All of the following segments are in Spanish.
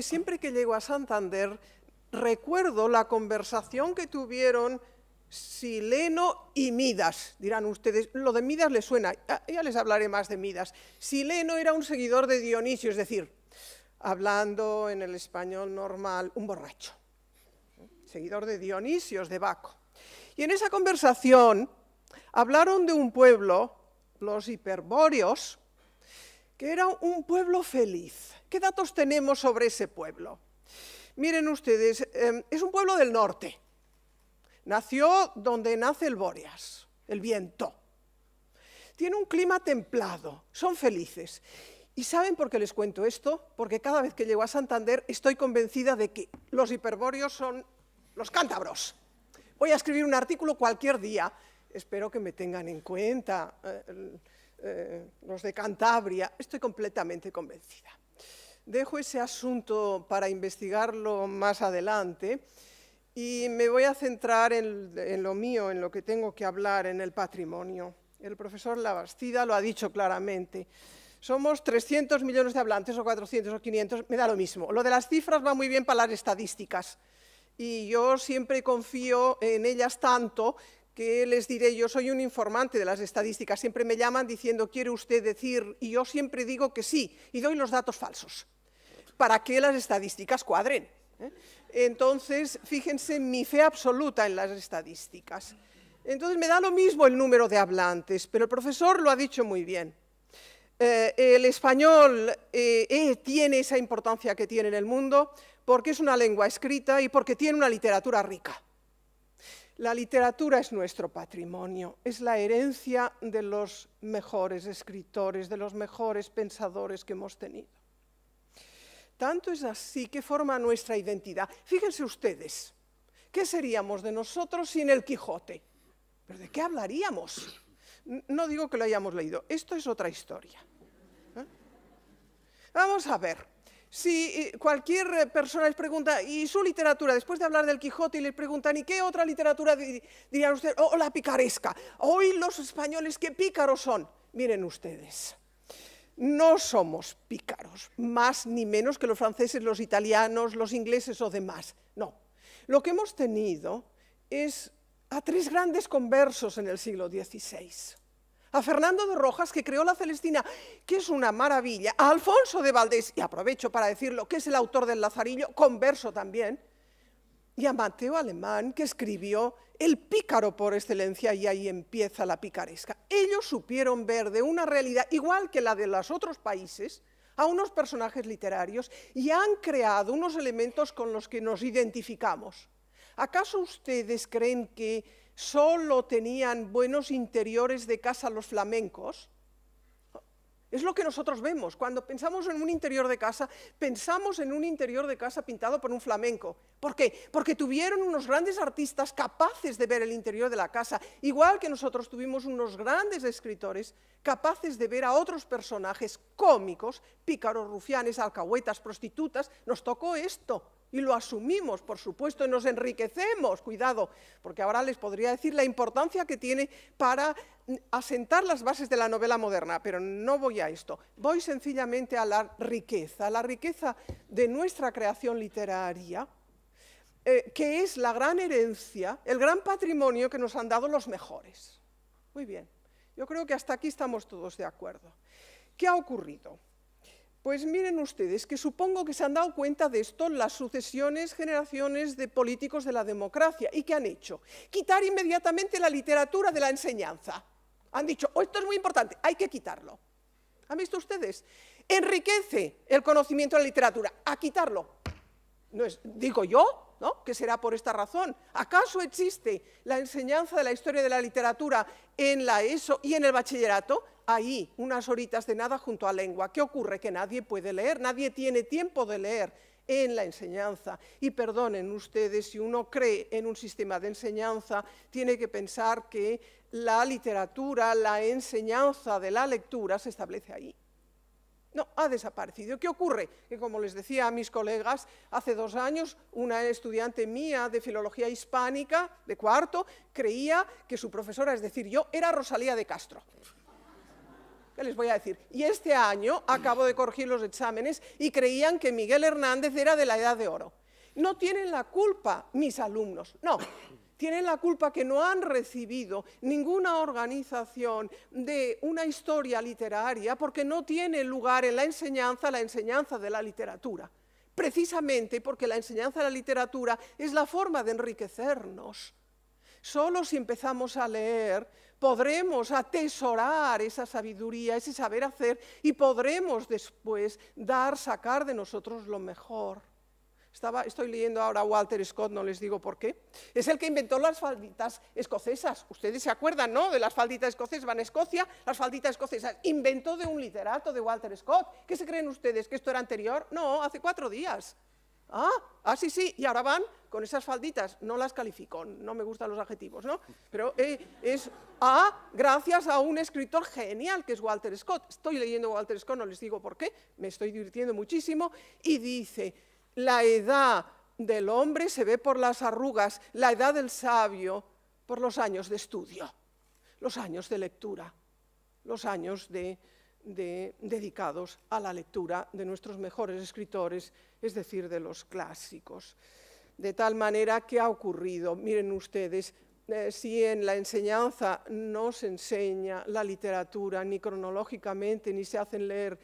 Siempre que llego a Santander, recuerdo la conversación que tuvieron Sileno y Midas. Dirán ustedes, lo de Midas les suena, ya les hablaré más de Midas. Sileno era un seguidor de Dionisio, es decir, hablando en el español normal, un borracho, seguidor de Dionisios, de Baco. Y en esa conversación hablaron de un pueblo, los hiperbóreos, que era un pueblo feliz. ¿Qué datos tenemos sobre ese pueblo? Miren ustedes, es un pueblo del norte. Nació donde nace el Bóreas, el viento. Tiene un clima templado, son felices. ¿Y saben por qué les cuento esto? Porque cada vez que llego a Santander estoy convencida de que los hiperbóreos son los cántabros. Voy a escribir un artículo cualquier día, espero que me tengan en cuenta los de Cantabria, estoy completamente convencida. Dejo ese asunto para investigarlo más adelante y me voy a centrar en lo mío, en lo que tengo que hablar, en el patrimonio. El profesor Labastida lo ha dicho claramente. Somos 300 millones de hablantes, o 400 o 500, me da lo mismo. Lo de las cifras va muy bien para las estadísticas y yo siempre confío en ellas tanto que les diré, yo soy un informante de las estadísticas, siempre me llaman diciendo, ¿quiere usted decir? Y yo siempre digo que sí, y doy los datos falsos, para que las estadísticas cuadren. Entonces, fíjense en mi fe absoluta en las estadísticas. Entonces, me da lo mismo el número de hablantes, pero el profesor lo ha dicho muy bien. El español tiene esa importancia que tiene en el mundo porque es una lengua escrita y porque tiene una literatura rica. La literatura es nuestro patrimonio, es la herencia de los mejores escritores, de los mejores pensadores que hemos tenido. Tanto es así que forma nuestra identidad. Fíjense ustedes, ¿qué seríamos de nosotros sin el Quijote? ¿Pero de qué hablaríamos? No digo que lo hayamos leído, esto es otra historia. Vamos a ver. Si cualquier persona les pregunta, ¿y su literatura? Después de hablar del Quijote y les preguntan, ¿y qué otra literatura dirían ustedes? Oh, la picaresca. Hoy los españoles, ¿qué pícaros son? Miren ustedes, no somos pícaros, más ni menos que los franceses, los italianos, los ingleses o demás. No. Lo que hemos tenido es a tres grandes conversos en el siglo XVI. A Fernando de Rojas, que creó la Celestina, que es una maravilla, a Alfonso de Valdés, y aprovecho para decirlo, que es el autor del Lazarillo, converso también, y a Mateo Alemán, que escribió El pícaro por excelencia, y ahí empieza la picaresca. Ellos supieron ver de una realidad igual que la de los otros países, a unos personajes literarios, y han creado unos elementos con los que nos identificamos. ¿Acaso ustedes creen que solo tenían buenos interiores de casa los flamencos? Es lo que nosotros vemos. Cuando pensamos en un interior de casa, pensamos en un interior de casa pintado por un flamenco. ¿Por qué? Porque tuvieron unos grandes artistas capaces de ver el interior de la casa, igual que nosotros tuvimos unos grandes escritores capaces de ver a otros personajes cómicos, pícaros, rufianes, alcahuetas, prostitutas. Nos tocó esto. Y lo asumimos, por supuesto, y nos enriquecemos, cuidado, porque ahora les podría decir la importancia que tiene para asentar las bases de la novela moderna, pero no voy a esto. Voy sencillamente a la riqueza de nuestra creación literaria, que es la gran herencia, el gran patrimonio que nos han dado los mejores. Muy bien, yo creo que hasta aquí estamos todos de acuerdo. ¿Qué ha ocurrido? Pues miren ustedes, que supongo que se han dado cuenta de esto las generaciones de políticos de la democracia. ¿Y qué han hecho? Quitar inmediatamente la literatura de la enseñanza. Han dicho, esto es muy importante, hay que quitarlo. ¿Han visto ustedes? Enriquece el conocimiento de la literatura, a quitarlo. No es, digo yo, ¿no?, que será por esta razón. ¿Acaso existe la enseñanza de la historia de la literatura en la ESO y en el bachillerato? Ahí, unas horitas de nada junto a lengua. ¿Qué ocurre? Que nadie puede leer, nadie tiene tiempo de leer en la enseñanza. Y perdonen ustedes, si uno cree en un sistema de enseñanza, tiene que pensar que la literatura, la enseñanza de la lectura se establece ahí. No, ha desaparecido. ¿Qué ocurre? Que, como les decía a mis colegas, hace 2 años una estudiante mía de filología hispánica, de cuarto, creía que su profesora, es decir, yo, era Rosalía de Castro. ¿qué les voy a decir? Y este año acabo de corregir los exámenes y creían que Miguel Hernández era de la Edad de Oro. No tienen la culpa mis alumnos, no. Tienen la culpa que no han recibido ninguna organización de una historia literaria porque no tiene lugar en la enseñanza de la literatura. Precisamente porque la enseñanza de la literatura es la forma de enriquecernos. Solo si empezamos a leer podremos atesorar esa sabiduría, ese saber hacer y podremos después sacar de nosotros lo mejor. Estoy leyendo ahora a Walter Scott, no les digo por qué. Es el que inventó las falditas escocesas. Ustedes se acuerdan, ¿no?, de las falditas escocesas. Van a Escocia, las falditas escocesas. Inventó de un literato, de Walter Scott. ¿Qué se creen ustedes? ¿Que esto era anterior? No, hace 4 días. Sí, y ahora van con esas falditas. No las califico, no me gustan los adjetivos, ¿no? Pero gracias a un escritor genial que es Walter Scott. Estoy leyendo Walter Scott, no les digo por qué, me estoy divirtiendo muchísimo, y dice: la edad del hombre se ve por las arrugas, la edad del sabio por los años de estudio, los años de lectura, los años dedicados a la lectura de nuestros mejores escritores, es decir, de los clásicos. De tal manera que ha ocurrido, miren ustedes, si en la enseñanza no se enseña la literatura ni cronológicamente, ni se hacen leer,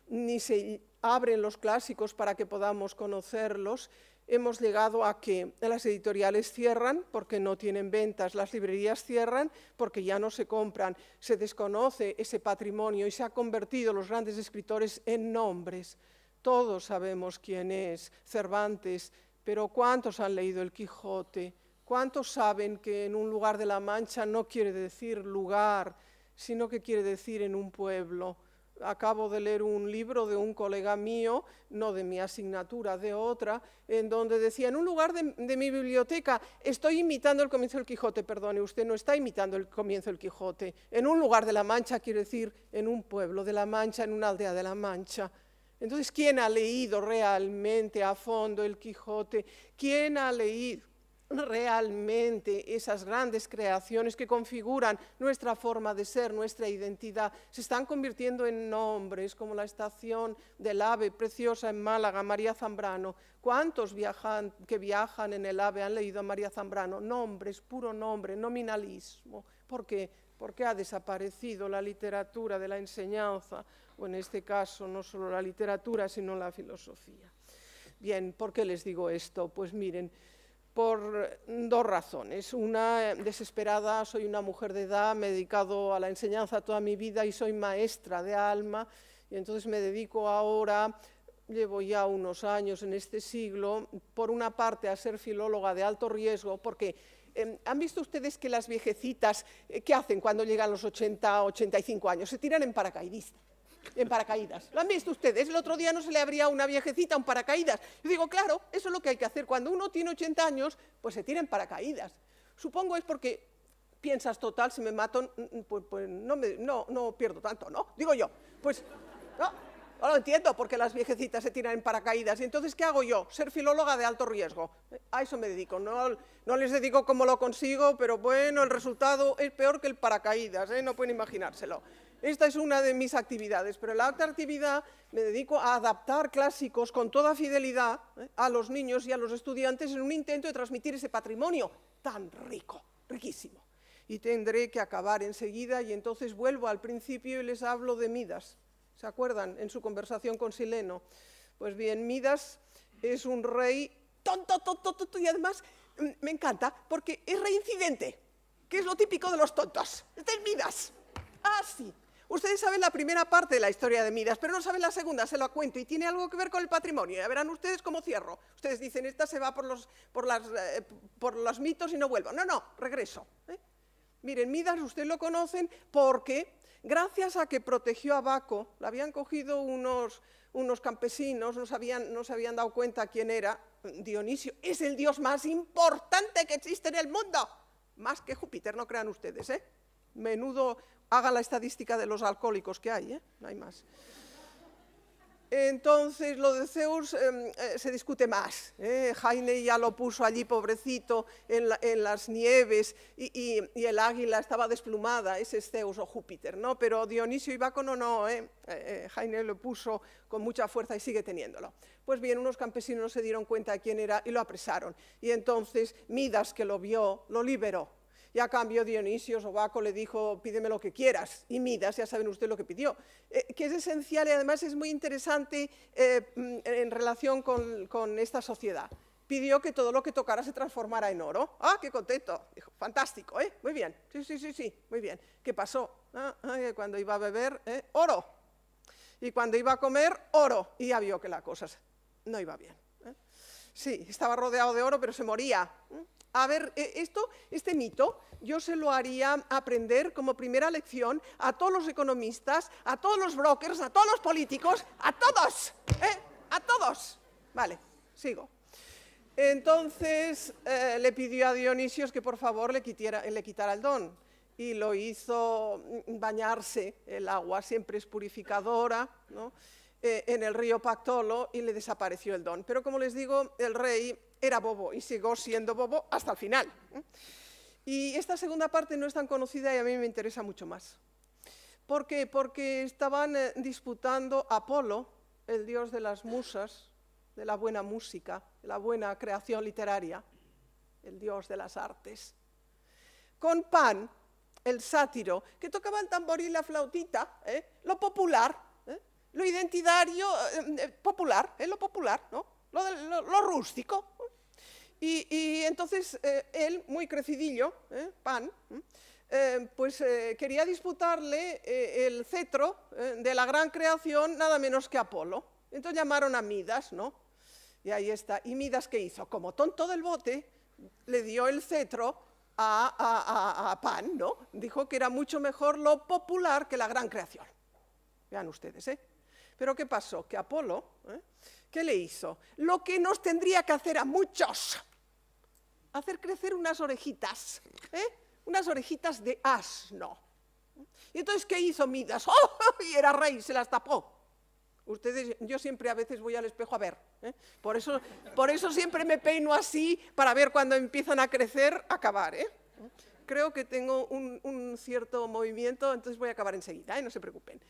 ni se abren los clásicos para que podamos conocerlos, hemos llegado a que las editoriales cierran porque no tienen ventas, las librerías cierran porque ya no se compran, se desconoce ese patrimonio y se ha convertido los grandes escritores en nombres. Todos sabemos quién es Cervantes, pero ¿cuántos han leído el Quijote? ¿Cuántos saben que en un lugar de la Mancha no quiere decir lugar, sino que quiere decir en un pueblo? Acabo de leer un libro de un colega mío, no de mi asignatura, de otra, en donde decía: en un lugar de mi biblioteca estoy imitando el comienzo del Quijote. Perdone, usted no está imitando el comienzo del Quijote. En un lugar de la Mancha quiere decir en un pueblo de la Mancha, en una aldea de la Mancha. Entonces, ¿quién ha leído realmente a fondo el Quijote? ¿Quién ha leído realmente esas grandes creaciones que configuran nuestra forma de ser, nuestra identidad? Se están convirtiendo en nombres, como la estación del AVE preciosa en Málaga, María Zambrano. ¿Cuántos que viajan en el AVE han leído a María Zambrano? Nombres, puro nombre, nominalismo. ¿Por qué? Porque ha desaparecido la literatura de la enseñanza, o en este caso no solo la literatura, sino la filosofía. Bien, ¿por qué les digo esto? Pues miren, por 2 razones. Una, desesperada, soy una mujer de edad, me he dedicado a la enseñanza toda mi vida y soy maestra de alma, y entonces me dedico ahora, llevo ya unos años en este siglo, por una parte a ser filóloga de alto riesgo, porque ¿han visto ustedes que las viejecitas, qué hacen cuando llegan los 80, 85 años? Se tiran en paracaidistas. En paracaídas. ¿Lo han visto ustedes? El otro día no se le abría a una viejecita un paracaídas. Yo digo, claro, eso es lo que hay que hacer. Cuando uno tiene 80 años, pues se tira en paracaídas. Supongo es porque piensas, total, si me mato, pues no pierdo tanto, ¿no? Digo yo, pues no lo entiendo porque las viejecitas se tiran en paracaídas. Y entonces, ¿qué hago yo? Ser filóloga de alto riesgo. A eso me dedico. No les dedico cómo lo consigo, pero bueno, el resultado es peor que el paracaídas, no pueden imaginárselo. Esta es una de mis actividades, pero en la otra actividad me dedico a adaptar clásicos con toda fidelidad a los niños y a los estudiantes en un intento de transmitir ese patrimonio tan rico, riquísimo. Y tendré que acabar enseguida y entonces vuelvo al principio y les hablo de Midas. ¿Se acuerdan en su conversación con Sileno? Pues bien, Midas es un rey tonto y además me encanta porque es reincidente, que es lo típico de los tontos. Este es Midas. Sí. Ustedes saben la primera parte de la historia de Midas, pero no saben la segunda, se la cuento, y tiene algo que ver con el patrimonio. Ya verán ustedes cómo cierro. Ustedes dicen, esta se va por los mitos y no vuelvo. No, regreso. Miren, Midas, ustedes lo conocen porque, gracias a que protegió a Baco, la habían cogido unos campesinos, no se habían dado cuenta quién era. Dionisio es el dios más importante que existe en el mundo. Más que Júpiter, no crean ustedes, Menudo, haga la estadística de los alcohólicos que hay, no hay más. Entonces, lo de Zeus se discute más. Heine ya lo puso allí, pobrecito, en las nieves, y el águila estaba desplumada, ese es Zeus o Júpiter, ¿no? Pero Dionisio y Bácono no, Heine lo puso con mucha fuerza y sigue teniéndolo. Pues bien, unos campesinos se dieron cuenta de quién era y lo apresaron. Y entonces Midas, que lo vio, lo liberó. Y a cambio Dionisio o Baco le dijo, pídeme lo que quieras. Y Midas, ya saben ustedes lo que pidió, que es esencial y además es muy interesante en relación con esta sociedad. Pidió que todo lo que tocara se transformara en oro. ¡Ah, qué contento! Dijo, fantástico, muy bien, sí, muy bien. ¿Qué pasó? Cuando iba a beber, oro. Y cuando iba a comer, oro. Y ya vio que la cosa no iba bien. Sí, estaba rodeado de oro, pero se moría. A ver, este mito yo se lo haría aprender como primera lección a todos los economistas, a todos los brokers, a todos los políticos, a todos, a todos. Vale, sigo. Entonces le pidió a Dionisio que por favor le quitara el don y lo hizo bañarse, el agua siempre es purificadora, ¿no? En el río Pactolo y le desapareció el don. Pero como les digo, el rey era bobo y siguió siendo bobo hasta el final. Y esta segunda parte no es tan conocida y a mí me interesa mucho más. ¿Por qué? Porque estaban disputando Apolo, el dios de las musas, de la buena música, de la buena creación literaria, el dios de las artes, con Pan, el sátiro, que tocaba el tambor y la flautita, lo popular, lo identitario popular, lo popular, ¿no? Lo rústico. Y entonces él, muy crecidillo, Pan, pues quería disputarle el cetro de la gran creación nada menos que Apolo. Entonces llamaron a Midas, ¿no? Y ahí está. ¿Y Midas qué hizo? Como tonto del bote, le dio el cetro a Pan, ¿no? Dijo que era mucho mejor lo popular que la gran creación. Vean ustedes, Pero ¿qué pasó? Que Apolo, ¿qué le hizo? Lo que nos tendría que hacer a muchos, hacer crecer unas orejitas de asno. Y entonces, ¿qué hizo Midas? ¡Oh! Y era rey, se las tapó. Ustedes, yo siempre a veces voy al espejo a ver. Por eso siempre me peino así, para ver cuando empiezan a crecer, acabar. Creo que tengo un cierto movimiento, entonces voy a acabar enseguida, no se preocupen.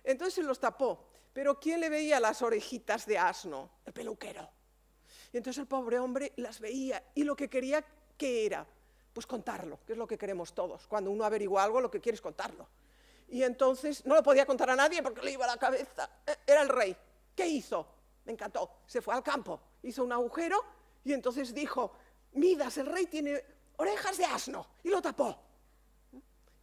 Entonces se los tapó. Pero ¿quién le veía las orejitas de asno? El peluquero. Y entonces el pobre hombre las veía y lo que quería, ¿qué era? Pues contarlo, que es lo que queremos todos. Cuando uno averigua algo, lo que quiere es contarlo. Y entonces no lo podía contar a nadie porque le iba a la cabeza. Era el rey. ¿Qué hizo? Me encantó. Se fue al campo, hizo un agujero y entonces dijo, Midas, el rey tiene orejas de asno, y lo tapó.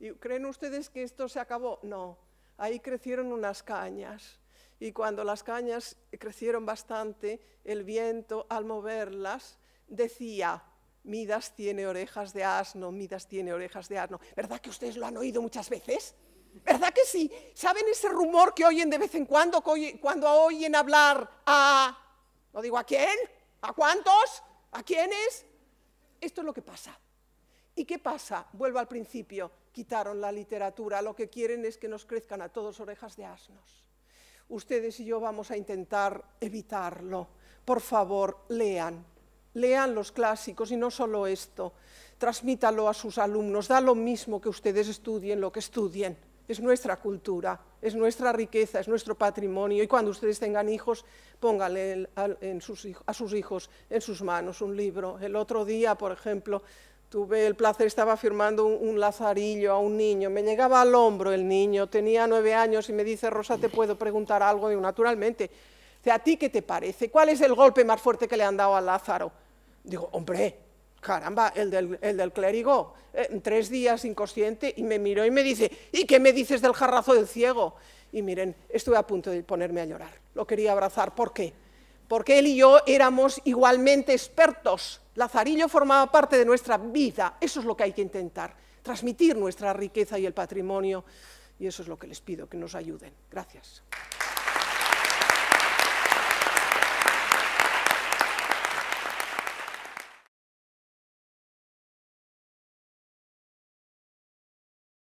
¿Y creen ustedes que esto se acabó? No. Ahí crecieron unas cañas. Y cuando las cañas crecieron bastante, el viento, al moverlas, decía, Midas tiene orejas de asno, Midas tiene orejas de asno. ¿Verdad que ustedes lo han oído muchas veces? ¿Verdad que sí? ¿Saben ese rumor que oyen de vez en cuando oyen hablar a... no digo a quién, a cuántos, a quiénes? Esto es lo que pasa. ¿Y qué pasa? Vuelvo al principio, quitaron la literatura, lo que quieren es que nos crezcan a todos orejas de asnos. Ustedes y yo vamos a intentar evitarlo. Por favor, lean los clásicos y no solo esto, transmítalo a sus alumnos, da lo mismo que ustedes estudien lo que estudien. Es nuestra cultura, es nuestra riqueza, es nuestro patrimonio y cuando ustedes tengan hijos, pónganle a sus hijos en sus manos un libro. El otro día, por ejemplo, tuve el placer, estaba firmando un lazarillo a un niño, me llegaba al hombro el niño, tenía 9 años y me dice, Rosa, ¿te puedo preguntar algo? Digo, naturalmente. Dice, ¿a ti qué te parece? ¿Cuál es el golpe más fuerte que le han dado a Lázaro? Digo, hombre, caramba, el del clérigo, 3 días inconsciente, y me miró y me dice, ¿y qué me dices del jarrazo del ciego? Y miren, estuve a punto de ponerme a llorar, lo quería abrazar, ¿por qué? Porque él y yo éramos igualmente expertos. Lazarillo formaba parte de nuestra vida, eso es lo que hay que intentar, transmitir nuestra riqueza y el patrimonio, y eso es lo que les pido, que nos ayuden. Gracias.